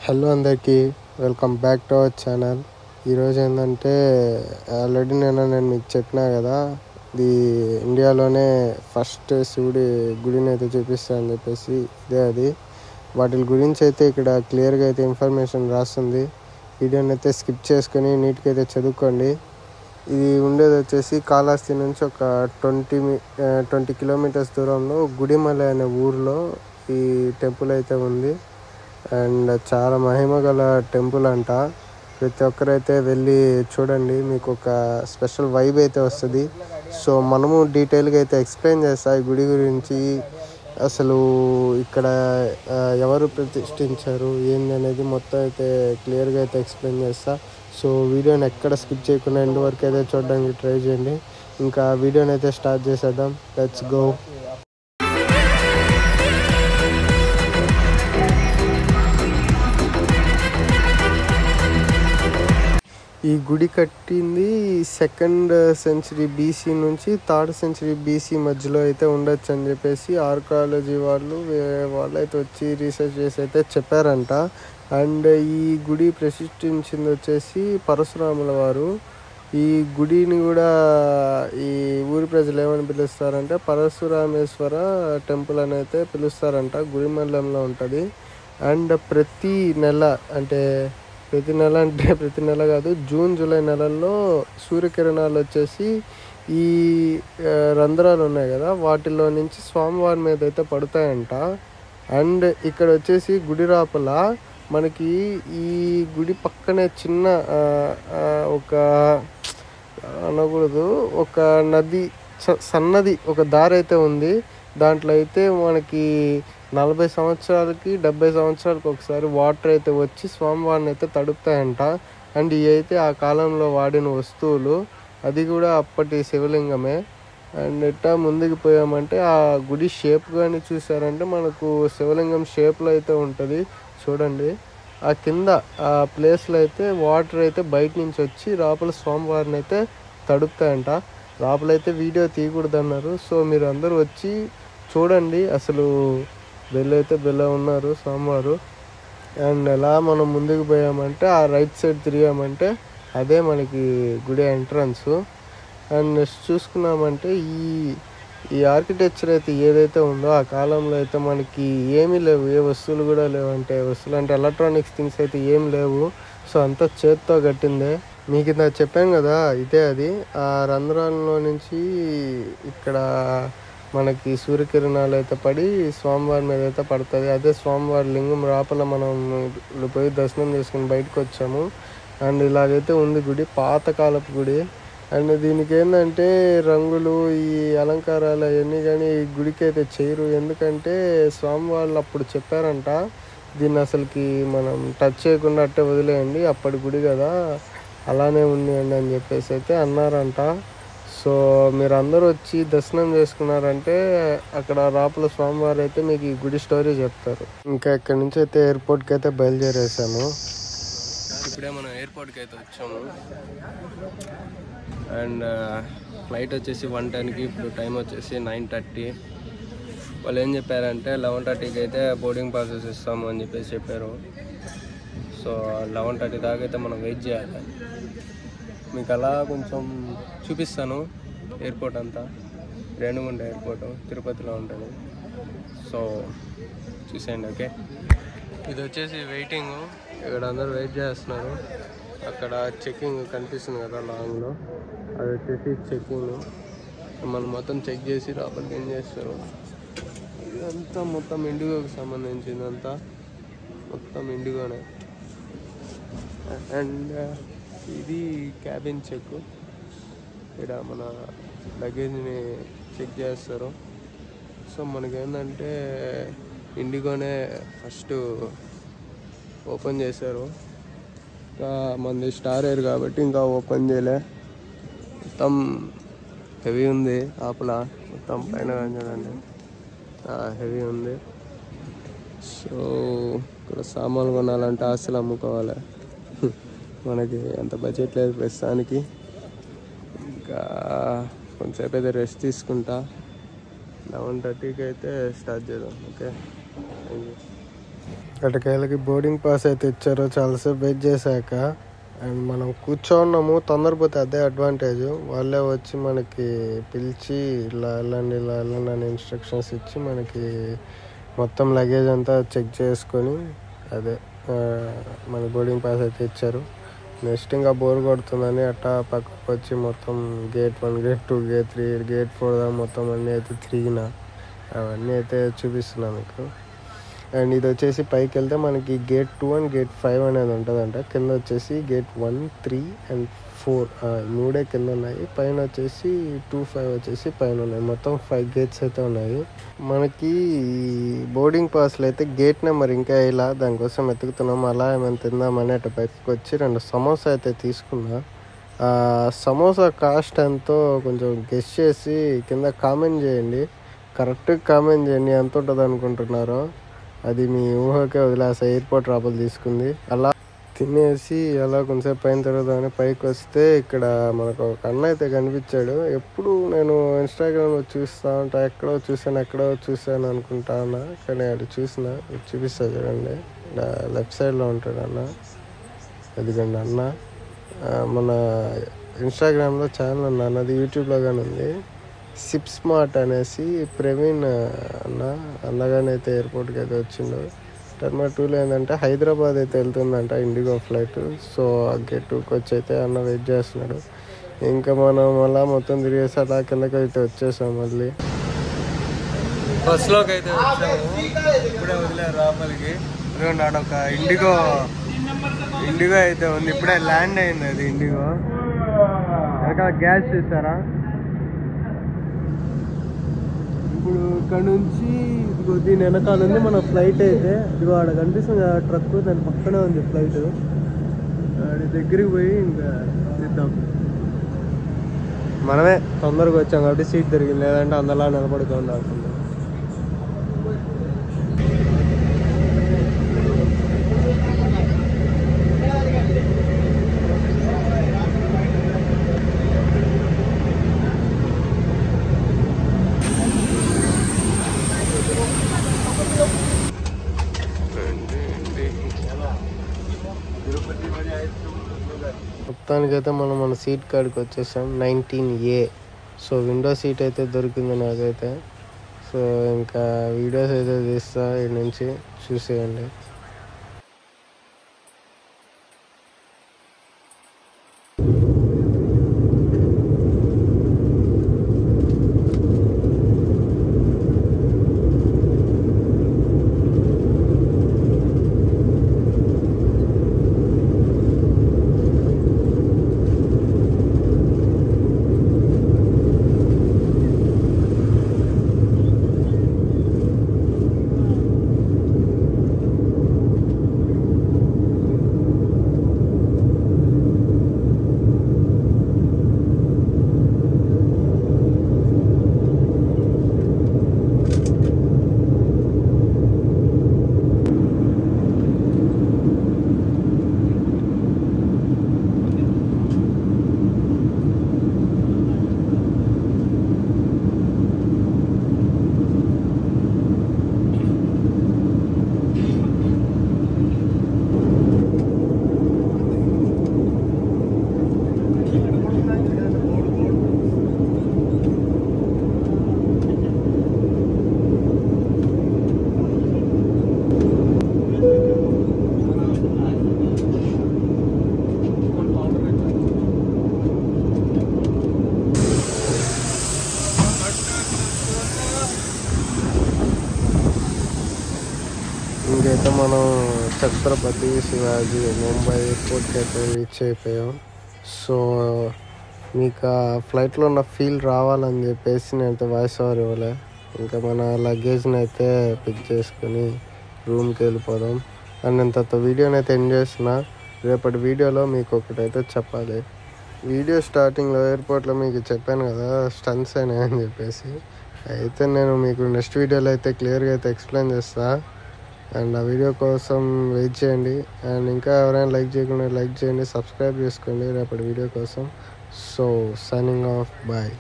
Hello అందరికీ, welcome back to our channel. ఈరోజు ఏంటంటే ఆల్రెడీ నేను మీకు చెప్పినా కదా, ఇది ఇండియాలోనే ఫస్ట్ శివుడి గుడిని అయితే చూపిస్తానని చెప్పేసి ఇదే అది. వాటి గురించి అయితే ఇక్కడ క్లియర్గా అయితే ఇన్ఫర్మేషన్ రాస్తుంది. వీడియోని అయితే స్కిప్ చేసుకొని నీట్గా అయితే చదువుకోండి. ఇది ఉండేది వచ్చేసి కాళహస్తి నుంచి ఒక 20 కిలోమీటర్స్ దూరంలో గుడిమల అనే ఊరిలో ఈ టెంపుల్ అయితే ఉంది. అండ్ చాలా మహిమ గల టెంపుల్ అంట. ప్రతి ఒక్కరైతే వెళ్ళి చూడండి, మీకు ఒక స్పెషల్ వైబ్ అయితే వస్తుంది. సో మనము డీటెయిల్గా అయితే ఎక్స్ప్లెయిన్ చేస్తా ఈ గుడి గురించి, అసలు ఇక్కడ ఎవరు ప్రతిష్ఠించారు ఏంది అనేది మొత్తం అయితే క్లియర్గా అయితే ఎక్స్ప్లెయిన్ చేస్తా. సో వీడియోని ఎక్కడ స్కిప్ చేయకుండా ఎండ్ వరకు అయితే చూడడానికి ట్రై చేయండి. ఇంకా వీడియోని అయితే స్టార్ట్ చేసేద్దాం. Let's go. ఈ గుడి కట్టింది 2nd సెంచరీ బీసీ నుంచి 3rd సెంచరీ బీసీ మధ్యలో అయితే ఉండొచ్చు అని చెప్పేసి ఆర్కియాలజీ వాళ్ళు అయితే వచ్చి రీసెర్చ్ చేసి అయితే చెప్పారంట. అండ్ ఈ గుడి ప్రతిష్ఠించింది వచ్చేసి పరశురాముల వారు. ఈ గుడిని కూడా ఈ ఊరి ప్రజలు ఏమని పిలుస్తారంటే పరశురామేశ్వర టెంపుల్ అని అయితే పిలుస్తారంట. గుడి మండలంలో ఉంటుంది. అండ్ ప్రతి నెల కాదు, జూన్ జూలై నెలల్లో సూర్యకిరణాలు వచ్చేసి ఈ రంధ్రాలు ఉన్నాయి కదా, వాటిలో నుంచి స్వామివారి మీద అయితే పడతాయంట. అండ్ ఇక్కడ వచ్చేసి గుడి రాపల మనకి ఈ గుడి పక్కనే చిన్న ఒక అనకూడదు, ఒక నది సన్నది ఒక దారి అయితే ఉంది. దాంట్లో అయితే మనకి 40 సంవత్సరాలకి 70 సంవత్సరాలకి ఒకసారి వాటర్ అయితే వచ్చి స్వామివారిని అయితే తడుపుతాయంట. అండ్ ఇవి అయితే ఆ కాలంలో వాడిన వస్తువులు, అది కూడా అప్పటి శివలింగమే. అండ్ ఇట్టా ముందుకు పోయామంటే ఆ గుడి షేప్ కానీ చూసారంటే మనకు శివలింగం షేప్లో అయితే ఉంటుంది. చూడండి, ఆ కింద ఆ ప్లేస్లో అయితే వాటర్ అయితే బయట నుంచి వచ్చి లోపల స్వామివారిని అయితే తడుపుతాయంట. లోపలైతే వీడియో తీయకూడదు అన్నారు. సో మీరు అందరూ వచ్చి చూడండి, అసలు బెల్ల ఉన్నారు స్వామివారు. అండ్ అలా మనం ముందుకు పోయామంటే ఆ రైట్ సైడ్ తిరిగామంటే అదే మనకి గుడి ఎంట్రన్స్. అండ్ నెక్స్ట్ చూసుకున్నామంటే ఈ ఆర్కిటెక్చర్ అయితే ఏదైతే ఉందో ఆ కాలంలో అయితే మనకి ఏమీ లేవు, ఏ వస్తువులు కూడా లేవు. వస్తువులు అంటే ఎలక్ట్రానిక్స్ థింగ్స్ అయితే ఏం లేవు. సో అంతా చేత్తో కట్టిందే. మీకు ఇంత చెప్పాం కదా, ఇదే అది. ఆ రంధ్రాలలో నుంచి ఇక్కడ మనకి సూర్యకిరణాలు అయితే పడి స్వామివారి మీద అయితే పడుతుంది. అదే స్వామివారి లింగం రాపల మనం పోయి దర్శనం చేసుకుని బయటకు వచ్చాము. అండ్ ఇలాగైతే ఉంది గుడి, పాతకాలపు గుడి. అండ్ దీనికి ఏంటంటే రంగులు, ఈ అలంకారాలు అవన్నీ కానీ ఈ గుడికి అయితే చేయరు. ఎందుకంటే స్వామివాళ్ళు అప్పుడు చెప్పారంట, దీన్ని అసలుకి మనం టచ్ చేయకుండా అట్టే వదిలేయండి, అప్పటి గుడి కదా, అలానే ఉండండి అని చెప్పేసి అయితే అన్నారంట. సో మీరు అందరూ వచ్చి దర్శనం చేసుకున్నారంటే అక్కడ రాపుల స్వామివారు అయితే మీకు ఈ గుడి స్టోరీ చెప్తారు. ఇంకా ఇక్కడ నుంచి అయితే ఎయిర్పోర్ట్కి అయితే బయలుదేరేసాము. ఇప్పుడే మనం ఎయిర్పోర్ట్కి అయితే వచ్చాము. అండ్ ఫ్లైట్ వచ్చేసి 1:10కి, ఇప్పుడు టైం వచ్చేసి 9:30. వాళ్ళు ఏం చెప్పారంటే 11:30కి అయితే బోర్డింగ్ పాసెస్ ఇస్తాము అని చెప్పేసి చెప్పారు. సో 11:30 దాకా అయితే మనం వెయిట్ చేయాలి. మీకు అలా కొంచెం చూపిస్తాను ఎయిర్పోర్ట్ అంతా. రేణిగుంట ఎయిర్పోర్ట్ తిరుపతిలో ఉంటుంది. సో చూసేయండి, ఓకే. ఇది వచ్చేసి వెయిటింగ్, ఇక్కడ అందరూ వెయిట్ చేస్తున్నారు. అక్కడ చెకింగ్ కనిపిస్తుంది కదా లాంగ్లో, అది వచ్చేసి చెకింగ్. మనం మొత్తం చెక్ చేసి లోపలికి ఏం చేస్తారు. ఇదంతా మొత్తం ఇండిగోకి సంబంధించిందంతా, మొత్తం ఇండిగోనే. అండ్ ఇది క్యాబిన్ చెక్. ఇక్కడ మన లగేజ్ని చెక్ చేస్తారు. సో మనకేంటంటే ఇండిగోనే ఫస్ట్ ఓపెన్ చేశారు. ఇంకా మనది స్టార్ ఎయిర్ కాబట్టి ఇంకా ఓపెన్ చేయలే. మొత్తం హెవీ ఉంది లోపల, మొత్తం పైన చూడండి హెవీ ఉంది. సో ఇక్కడ సామాన్లు కొనాలంటే ఆస్తులు అమ్ముకోవాలి. మనకి అంత బడ్జెట్ లేదు ప్రస్తుతానికి. ఇంకా కొంచెంసేపు అయితే రెస్ట్ తీసుకుంటా. 11:30కి అయితే స్టార్ట్ చేద్దాం, ఓకే. ఎటకేళ్ళకి బోర్డింగ్ పాస్ అయితే ఇచ్చారు. చాలాసేపు వెయిట్ చేశాక అండ్ మనం కూర్చోన్నాము. తొందరపోతే అదే అడ్వాంటేజ్. వాళ్ళే వచ్చి మనకి పిలిచి ఇలా వెళ్ళండి అని ఇన్స్ట్రక్షన్స్ ఇచ్చి మనకి మొత్తం లగేజ్ అంతా చెక్ చేసుకొని అదే మన బోర్డింగ్ పాస్ అయితే ఇచ్చారు. నెక్స్ట్ ఇంకా బోర్ కొడుతుందని అట్టా పక్కకు వచ్చి మొత్తం గేట్ 1, గేట్ 2, గేట్ 3, గేట్ 4 దాకా మొత్తం అన్నీ అయితే తిరిగిన అవన్నీ అయితే చూపిస్తున్నాను మీకు. అండ్ ఇది వచ్చేసి పైకి వెళ్తే మనకి గేట్ 2 అండ్ గేట్ 5 అనేది ఉంటుందంట. కింద వచ్చేసి గేట్ 1, 3 అండ్ 4 మూడే కింద ఉన్నాయి. పైన వచ్చేసి 2, 5 వచ్చేసి పైన ఉన్నాయి. మొత్తం 5 గేట్స్ అయితే ఉన్నాయి. మనకి బోర్డింగ్ పాస్లో అయితే గేట్ నెంబర్ ఇంకా ఇలా దానికోసం వెతుకుతున్నాం. అలా ఏమైనా తిందామని అటు పైకి వచ్చి 2 సమోసా అయితే తీసుకున్నా. సమోసా కాస్ట్ ఎంతో కొంచెం గెస్ చేసి కింద కామెంట్ చేయండి. కరెక్ట్గా కామెంట్ చేయండి ఎంత ఉంటుంది అనుకుంటున్నారో. అది మీ ఊహకే వదిలేసా. ఎయిర్పోర్ట్ రాపలు తీసుకుంది. అలా తినేసి అలా కొంచెంసేపు పైన తిరుగుదామని పైకి వస్తే ఇక్కడ మనకు ఒక అన్న అయితే కనిపించాడు. ఎప్పుడు నేను ఇన్స్టాగ్రామ్లో చూస్తూ ఉంటా, ఎక్కడో చూశాను అనుకుంటా అన్న. కానీ అది చూపిస్తా చూడండి. లెఫ్ట్ సైడ్లో ఉంటాడు అన్న. అదిగండి అన్న. మన ఇన్స్టాగ్రామ్లో ఛానల్ ఉంది అన్నది, యూట్యూబ్లో కానీ ఉంది. సిప్ స్మార్ట్ అనేసి ప్రవీణ్ అన్న అన్నగానే అయితే ఎయిర్పోర్ట్కి అయితే వచ్చిండు. టర్మినల్ 2లో ఏంటంటే హైదరాబాద్ అయితే వెళ్తుందంట ఇండిగో ఫ్లైట్. సో గేట్ 2కి వచ్చి అయితే అన్న వెయిట్ చేస్తున్నాడు. ఇంకా మనం అలా మొత్తం తిరిగేసి అలా కిందకి అయితే వచ్చేసాం. మళ్ళీ బస్లోకి అయితే వచ్చాము. ఇప్పుడే వదిలేరు రాపలికి. ఆడ ఒక ఇండిగో అయితే ఉంది. ఇప్పుడే ల్యాండ్ అయింది అది ఇండిగో. వెనకాల గ్యాస్ చూసారా. ఇప్పుడు ఇక్కడ నుంచి ఇదిగో దీని వెనకాల ఉంది మన ఫ్లైట్ అయితే. ఇదిగో ఆడ కనిపిస్తుంది ట్రక్, దాని పక్కనే ఉంది ఫ్లైట్. ఆడి దగ్గరికి పోయి ఇంకా తీద్దాం. మనమే తొందరగా వచ్చాం కాబట్టి సీట్ దొరికింది, లేదంటే అందలా నిలబడుతూ ఉండాల్సింది. మొత్తానికైతే మనం మన సీట్ కాడికి వచ్చేసాం. 19A. సో విండో సీట్ అయితే దొరికింది నాకైతే. సో ఇంకా వీడియోస్ అయితే తీస్తా, ఇక్కడి నుంచి చూసేయండి. ఇంకైతే మనం ఛత్రపతి శివాజీ ముంబై ఎయిర్పోర్ట్కి అయితే రీచ్ అయిపోయాం. సో మీకు ఆ ఫ్లైట్లో ఉన్న ఫీల్ రావాలని చెప్పేసి నేనైతే వాయిస్ ఓవర్ ఇవ్వలే. ఇంకా మన లగేజ్ని అయితే పిక్ చేసుకొని రూమ్కి వెళ్ళిపోదాం. అండ్ నేను తర్వాత వీడియోని అయితే ఎండ్ చేస్తున్నా. రేపటి వీడియోలో మీకు ఒకటైతే చెప్పాలి. వీడియో స్టార్టింగ్లో ఎయిర్పోర్ట్లో మీకు చెప్పాను కదా స్టంట్స్ అయినాయని చెప్పేసి. అయితే నేను మీకు నెక్స్ట్ వీడియోలో అయితే క్లియర్గా అయితే ఎక్స్ప్లెయిన్ చేస్తాను. అండ్ ఆ వీడియో కోసం వెయిట్ చేయండి. అండ్ ఇంకా ఎవరైనా లైక్ చేయకుండా లైక్ చేయండి, సబ్స్క్రైబ్ చేసుకోండి రేపటి వీడియో కోసం. So signing off, bye.